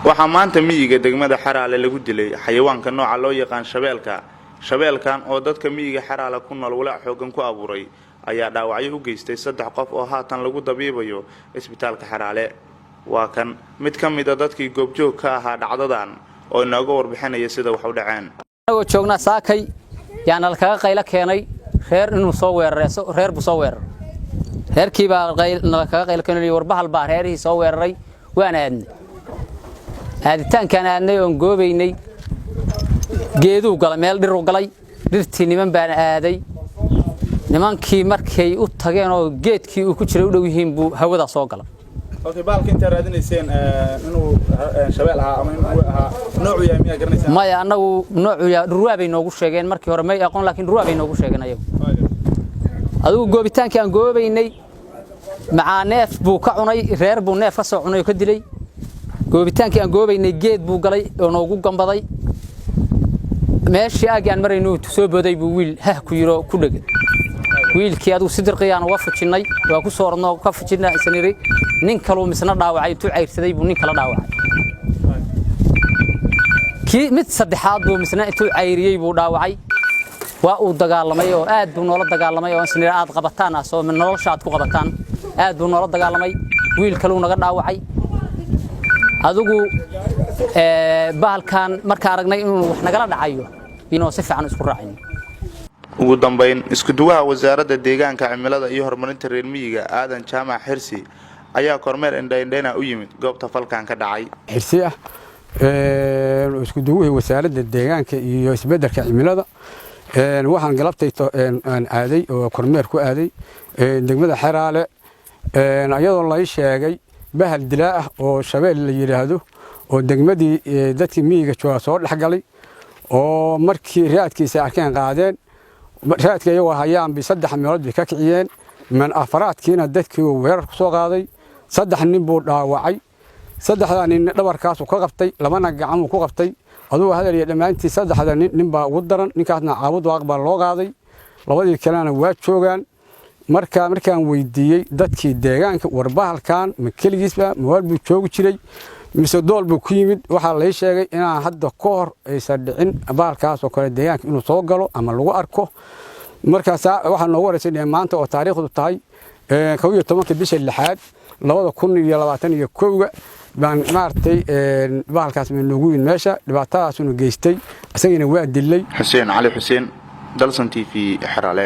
waxaa maanta miyiga degmada Xaraale lagu dilay xayawaanka nooca loo yaqaan shabeelkan oo dadka miyiga Xaraale ku nool walaac xoogan ku abuuray ayaa dhaawacyo u geystay 3 qof oo haatan lagu dabiibayo isbitaalka Xaraale waa kan mid ka mid ah dadkii goobjoog ka ahaa dhacdadan oo inaga warbixinaya sida wax u dhaceen anagoo joogna saakay yaan halka qayla keenay reer inuu soo weerareeso reer bu soo weerar reerkii baa halka qayla keenay warbahal baa reerihii soo weeraray waana aaditaankan aadnay oo goobaynay geedu gal meel dhir u galay dhirtii niman baan aaday nimankii markay u tageen oo geedkii uu ku jiray u dhow yihiin buu hawada soo galay okay baalka inta raadinayseen inuu shabeel aha ama inuu aha nooc yahay miyaa garanaysaa maya anagu nooc yahay ruwaabay noogu sheegeen markii hore may aqoon laakiin ruwaabay noogu sheegeen ayagu adigu goobitaankii aan goobaynay macaaneef buu ka cunay reer buu neef ka soo cunay oo ka dilay goobitaankii aan goobaynay geed buu galay oo noogu gambaday meeshii aan marayno soo booday buu wiil ku yiro ku dhagay wiilkii adu sidirqiyaan uga fujinay waa ku soo orno ka fujinay isniri nin kale misna dhaawacay tu ceyrsaday buu nin kale dhaawacay kii mid saddexaad buu misna intuu ceyriyay buu dhaawacay waa uu dagaalamay oo aad buu noola dagaalamay oo isniri aad qabataan asoo min nolosha aad ku qabataan aad buu noola dagaalamay wiil kale uu naga dhaawacay adigu bahalkan marka aragnay inuu wax nagala dhacayo inuu si fiican isku raacin ugu dambeyn isku duwaha wasaaradda deegaanka cimilada iyo horumarinta reer miyiga aadan jaamac xirsi ayaa kormeer indhaynayna u yimid goobta falkan ka dhacay xirsi ah isku duwaha wasaaradda deegaanka iyo isbeddelka cimilada waxaan galabtay aan aaday oo kormeer ku aaday degmada Xaraale ayadoo la sheegay bahal dilaa ah oo shabeel la yiraahdo oo degmadii dadkii miyiga jooga soo dhaxgalay oo markii raadkiisa arkeen qaadeen raadka iyagu hayaan bi 3 meelood ka kiciyeen man afraadkiina dadkii weerar ku soo qaaday 3 nin buu dhaawacay 3 nin dhabarkaas ka qabtay labana gacan ku qabtay aduu hadal iyo dhamaantii 3 nin baa ugu daran ninkaasna caabud waaq baa loo qaaday labadii kalena waa joogan markaan weydiiyay dadkii deegaanka warbahalkan ma kaligiisba mool buu joogi jiray mise dool buu ku yimid waxa la sheegay inaan hadda ka hor aysan dhicin bahalkaas oo kale deegaanka inuu soo galo ama lagu arko markaas waxa noo wareysay maanta oo taariikhdu tahay 11 bisha 6 2021 baan maartay bahalkaas ma noogu in meesha dhibaatadaas uu geystay asagina waa dilay Xuseen Cali Xuseen Dalsan TV Xaraale